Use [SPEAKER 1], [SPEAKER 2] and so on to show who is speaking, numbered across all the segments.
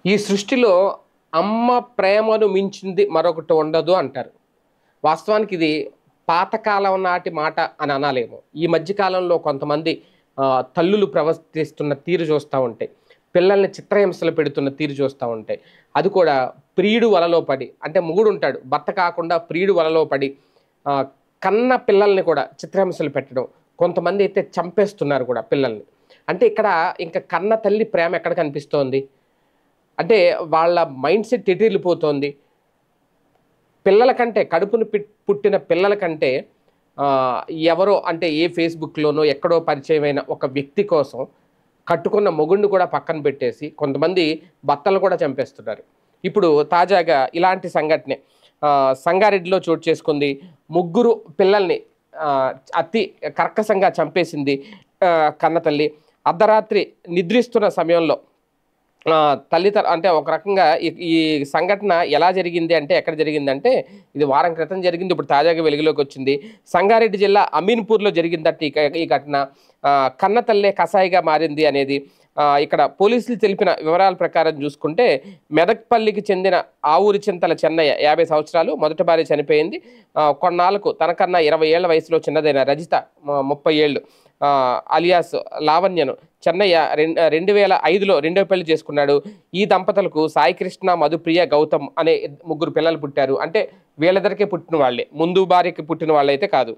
[SPEAKER 1] ఈ సృష్టిలో అమ్మ ప్రేమను మించింది మరొకటి ఉండదు అంటారు. వాస్తవానికి ఇది పాతకాలం నాటి మాట అని అనాలేమో. ఈ మధ్య కాలంలో కొంతమంది తల్లులు ప్రవర్తిస్తున్న తీరు చూస్తూ ఉంటే, పిల్లల్ని చిత్రహింసలు పెడుతున్న తీరు చూస్తూ ఉంటే, అది కూడా ప్రియుడు వలలో పడి, అంటే మొగుడుంటాడు, భర్త కాకుండా ప్రియుడు వలలో పడి ఆహ్, కన్న పిల్లల్ని కూడా చిత్రహింసలు పెట్టడం. కొంతమంది అయితే చంపేస్తున్నారు కూడా పిల్లల్ని. అంటే ఇక్కడ ఇంక కన్న తల్లి ప్రేమ ఎక్కడ కనిపిస్తోంది? అంటే వాళ్ళ మైండ్ సెట్ ఎటు వెళ్ళిపోతోంది? పిల్లల కంటే పుట్టిన పిల్లల కంటే ఆహ్, ఎవరో అంటే ఏ ఫేస్‌బుక్‌లోనో ఎక్కడో పరిచయమైన ఒక వ్యక్తి కోసం కట్టుకున్న మొగుడిని కూడా పక్కన పెట్టేసి కొంతమంది భర్తలను కూడా చంపేస్తున్నారు. ఇప్పుడు తాజాగా ఇలాంటి సంఘటనే సంగారెడ్డిలో చోటు చేసుకుంది. ముగ్గురు పిల్లల్ని ఆహ్, అతి కర్కశంగా చంపేసింది కన్నతల్లి. అర్ధరాత్రి నిద్రిస్తున్న సమయంలో అంటే ఒక రకంగా ఈ సంఘటన ఎలా జరిగింది అంటే, ఎక్కడ జరిగిందంటే, ఇది వారం క్రితం జరిగింది. ఇప్పుడు తాజాగా వెలుగులోకి వచ్చింది. సంగారెడ్డి జిల్లా అమీన్పూర్‌లో జరిగిందట ఈ ఘటన. కన్నతల్లే కసాయిగా మారింది అనేది ఇక్కడ పోలీసులు తెలిపిన వివరాల ప్రకారం చూసుకుంటే, మెదక్పల్లికి చెందిన ఆవూరి చింతల చెన్నయ్య 50 సంవత్సరాలు, మొదటి భార్య చనిపోయింది. కొన్నాళ్లకు తనకన్నా 20 ఏళ్ల వయసులో చిన్నదైన రజిత 30 ఏళ్ళు అలియాస్ లావణ్యను చెన్నయ్య 2005లో రెండో పెళ్లి చేసుకున్నాడు. ఈ దంపతులకు సాయికృష్ణ, మధుప్రియ, గౌతమ్ అనే ముగ్గురు పిల్లలు పుట్టారు. అంటే వీళ్ళిద్దరికే పుట్టిన వాళ్ళే, ముందు భార్యకి పుట్టిన వాళ్ళైతే కాదు.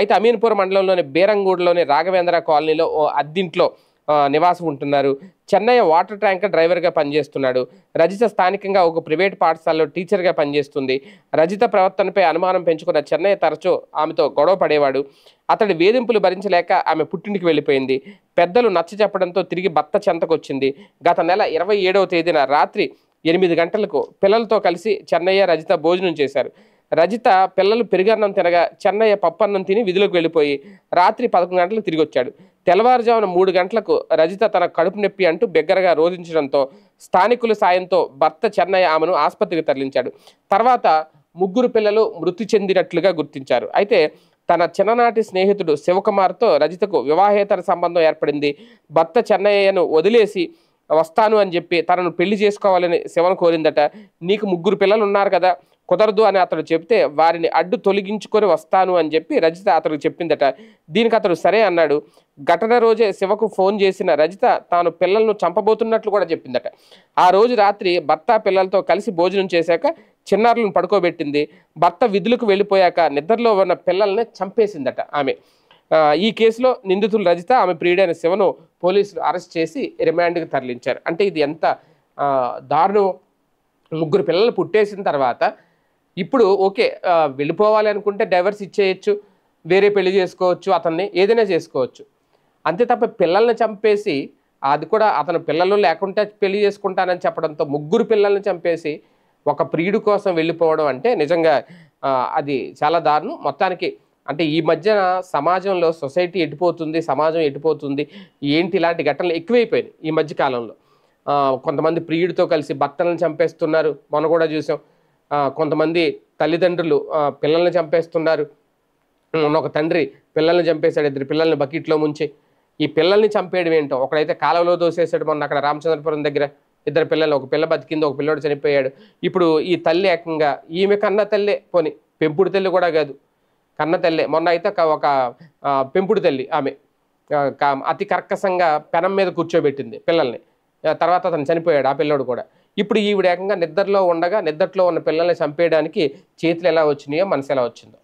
[SPEAKER 1] అయితే అమీన్పూర్ మండలంలోని బేరంగూడలోని రాఘవేంద్ర కాలనీలో ఓ అద్దింట్లో నివాసం ఉంటున్నారు. చెన్నయ్య వాటర్ ట్యాంకర్ డ్రైవర్గా పనిచేస్తున్నాడు. రజిత స్థానికంగా ఒక ప్రైవేట్ పాఠశాలలో టీచర్గా పనిచేస్తుంది. రజిత ప్రవర్తనపై అనుమానం పెంచుకున్న చెన్నయ్య తరచూ ఆమెతో గొడవ పడేవాడు. అతడి వేధింపులు భరించలేక ఆమె పుట్టింటికి వెళ్ళిపోయింది. పెద్దలు నచ్చ చెప్పడంతో తిరిగి భర్త చెంతకొచ్చింది. గత నెల 27వ తేదీన రాత్రి 8 గంటలకు పిల్లలతో కలిసి చెన్నయ్య, రజిత భోజనం చేశారు. రజిత పిల్లలు పెరుగన్నం తినగా చెన్నయ్య పప్పన్నం తిని విధులకు వెళ్ళిపోయి రాత్రి 11 గంటలకు తిరిగి వచ్చాడు. తెల్లవారుజామున 3 గంటలకు రజిత తన కడుపు నొప్పి అంటూ బిగ్గరగా రోధించడంతో స్థానికుల సాయంతో భర్త చెన్నయ్య ఆమెను ఆసుపత్రికి తరలించాడు. తర్వాత ముగ్గురు పిల్లలు మృతి చెందినట్లుగా గుర్తించారు. అయితే తన చిన్ననాటి స్నేహితుడు శివకుమార్తో రజితకు వివాహేతర సంబంధం ఏర్పడింది. భర్త చెన్నయ్యను వదిలేసి వస్తాను అని చెప్పి తనను పెళ్లి చేసుకోవాలని శివను కోరిందట. నీకు ముగ్గురు పిల్లలు ఉన్నారు కదా, కుదరదు అని అతడు చెప్తే వారిని అడ్డు తొలగించుకొని వస్తాను అని చెప్పి రజిత అతడు చెప్పిందట. దీనికి అతడు సరే అన్నాడు. ఘటన రోజే శివకు ఫోన్ చేసిన రజిత తాను పిల్లలను చంపబోతున్నట్లు కూడా చెప్పిందట. ఆ రోజు రాత్రి భర్త పిల్లలతో కలిసి భోజనం చేశాక చిన్నారులను పడుకోబెట్టింది. భర్త విధులకు వెళ్ళిపోయాక నిద్రలో ఉన్న పిల్లల్ని చంపేసిందట ఆమె. ఈ కేసులో నిందితులు రజిత, ఆమె ప్రియుడైన శివను పోలీసులు అరెస్ట్ చేసి రిమాండ్కి తరలించారు. అంటే ఇది ఎంత దారుణం! ముగ్గురు పిల్లలు పుట్టేసిన తర్వాత ఇప్పుడు ఓకే, వెళ్ళిపోవాలి అనుకుంటే డైవర్స్ ఇచ్చేయచ్చు, వేరే పెళ్లి చేసుకోవచ్చు, అతన్ని ఏదైనా చేసుకోవచ్చు. అంతే తప్ప పిల్లల్ని చంపేసి, అది కూడా అతను పిల్లలు లేకుంటే పెళ్లి చేసుకుంటానని చెప్పడంతో ముగ్గురు పిల్లల్ని చంపేసి ఒక ప్రియుడి కోసం వెళ్ళిపోవడం అంటే నిజంగా అది చాలా దారుణం. మొత్తానికి అంటే ఈ మధ్యన సమాజంలో సొసైటీ ఎటుపోతుంది, సమాజం ఎటుపోతుంది, ఏంటి ఇలాంటి ఘటనలు ఎక్కువైపోయినాయి ఈ మధ్య కాలంలో. కొంతమంది ప్రియుడితో కలిసి భర్తలను చంపేస్తున్నారు, మొన్న కూడా చూసాం. కొంతమంది తల్లిదండ్రులు పిల్లల్ని చంపేస్తున్నారు. ఒక తండ్రి పిల్లల్ని చంపేశాడు, 2 పిల్లల్ని బకెట్లో ముంచి. ఈ పిల్లల్ని చంపేయడం ఏంటో, ఒకడైతే కాలువలో దోసేసాడు మొన్న అక్కడ రామచంద్రపురం దగ్గర. 2 పిల్లలు, ఒక పిల్ల బతికింది, ఒక పిల్లోడు చనిపోయాడు. ఇప్పుడు ఈ తల్లి ఏకంగా ఈమె కన్న తల్లే, పోని పెంపుడు తల్లి కూడా కాదు, కన్న తల్లే. మొన్న అయితే ఒక పెంపుడు తల్లి ఆమె అతి కర్కశంగా పెనం మీద కూర్చోబెట్టింది పిల్లల్ని. తర్వాత అతను చనిపోయాడు, ఆ పిల్లోడు కూడా. ఇప్పుడు ఈవిడ ఏకంగా నిద్రలో ఉండగా నిద్రలో ఉన్న పిల్లల్ని చంపేయడానికి చేతులు ఎలా వచ్చినాయో, మనసు ఎలా వచ్చిందో.